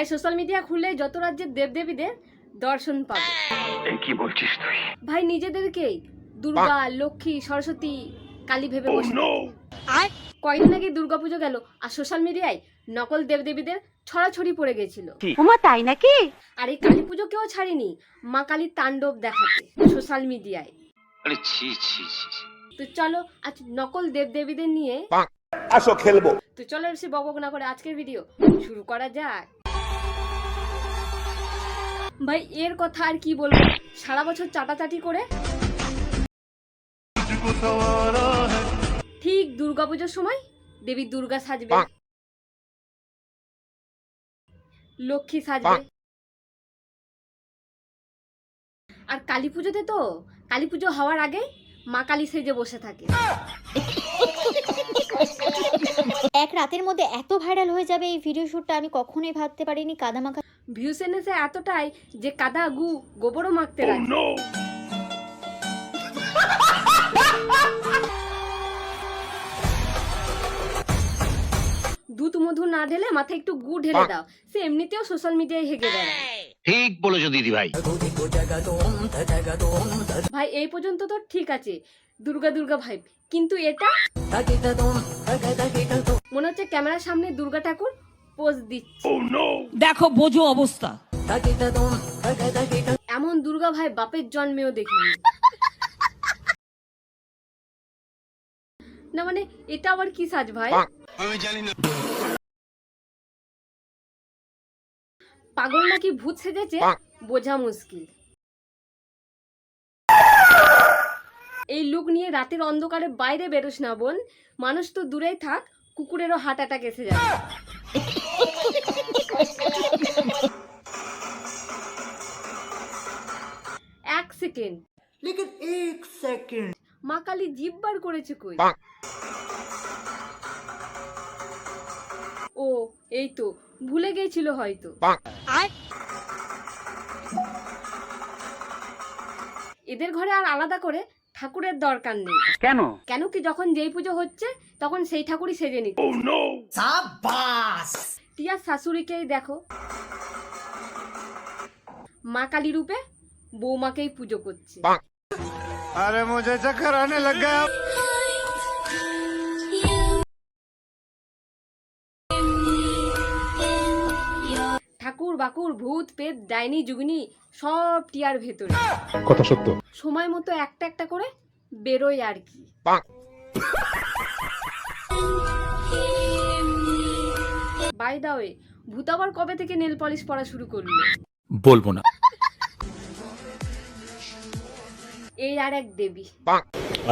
ভাই social media খুললে যত রাজ্যের দেবদেবীদের দর্শন পাবে। কি বলছিস তুই? ভাই নিজেদেরকেই দুর্গা, লক্ষ্মী, সরস্বতী, কালী ভেবে বসে থাকে। কয়েকদিন আগে দুর্গাপুজো গেল আর সোশ্যাল মিডিয়ায় নকল দেবদেবীদের ছড়াছড়ি পড়ে গেছিল। ওমা তাই নাকি? আর এই কালী পুজো কেউ ছাড়েনি মা কালীর তাণ্ডব দেখাতে সোশ্যাল মিডিয়ায়। আরে ছি ছি ছি। তো চলো আজ নকল দেবদেবীদের নিয়ে আসো খেলবো। তো চলো বেশি বকবক না করে আজকের ভিডিও শুরু করা যাক। ভাই এর কথা আর কি বলবো, সারা বছর চাটাচাটি করে ঠিক দুর্গাপুজোর সময় দেবী দুর্গা সাজবে, লক্ষ্মী সাজবে, আর কালী পুজোতে তো কালী পুজো হওয়ার আগে মা কালী সেজে বসে থাকে। এক রাতের মধ্যে এত ভাইরাল হয়ে যাবে এই ভিডিও শুটটা আমি কখনোই ভাবতে পারিনি। কাদামাখা ভিউস এনেছে এতটাই যে কাদা গু গোবরও মাখতে রাজি। দুধ মধু না ঢেলে মাথায় একটু গু ঢেলে দাও, সে এমনিতেও সোশ্যাল মিডিয়ায় হেগে বেড়ায়। ঠিক বলেছো দিদি ভাই। ভাই এই পর্যন্ত তো ঠিক আছে, দুর্গা দুর্গা ভাইব, কিন্তু এটা মনে হচ্ছে ক্যামেরার সামনে দুর্গা ঠাকুর পোজ দিচ্ছে। দেখো বোঝো অবস্থা। এমন দুর্গা ভাই বাপের জন্মেও দেখিনি। না মানে এটা আবার কি সাজ ভাই? আমি জানি না। পাগল নাকি ভূত সেজেছে বোঝা মুশকিল। এই লুক নিয়ে রাতের অন্ধকারে বাইরে বেরোস না বোন, মানুষ তো দূরেই থাক, কুকুরেরও হার্ট অ্যাটাক এসে যাবে। এক সেকেন্ড, लेकिन एक सेकंड মা কালী জিভ বার করেছে কই? ও এই তো ভুলে গেছিল হয়তো। এদের ঘরে আর আলাদা করে ঠাকুরের দরকার নেই। কেন? কেন কি যখন যেই পুজো হচ্ছে তখন সেই ঠাকুরই সেজে নিচ্ছে। शाबाश টিয়ার শাশুড়িকেই দেখো, মা কালী রূপে বৌমাকেই পুজো করছে। আরে মুঝে চক্কর আনে লগ গয়া। ঠাকুর বাকুর ভূত পেট ডাইনি যুগনি সব টিয়ার ভেতরে। কথা সত্য। সময় মতো একটা একটা করে বেরোয় আর কি। বাই দা ওয়ে, ভূত আবার কবে থেকে নেল পলিশ পরা শুরু করলো? বলবো না। এই আর এক দেবী।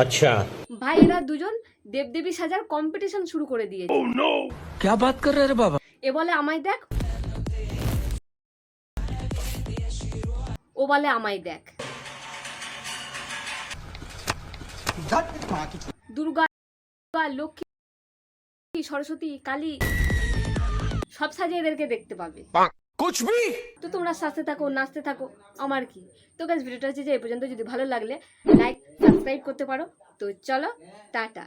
আচ্ছা ভাই এরা দুজন দেবদেবী সাজার কম্পিটিশন শুরু করে দিয়েছে। क्या बात कर रहे रे बाबा? এ বলে আমায় দেখ, ও বলে আমায় দেখ। দুর্গা, লক্ষ্মী, সরস্বতী, কালী সব সাজে এদেরকে দেখতে পাবে। কুছ ভি। তো তোমরা সাজতে থাকো, নাচতে থাকো, আমার কি। তো গাইস ভিডিওটা হচ্ছে যে এই পর্যন্ত, যদি ভালো লাগলে লাইক সাবস্ক্রাইব করতে পারো। তো চলো টাটা।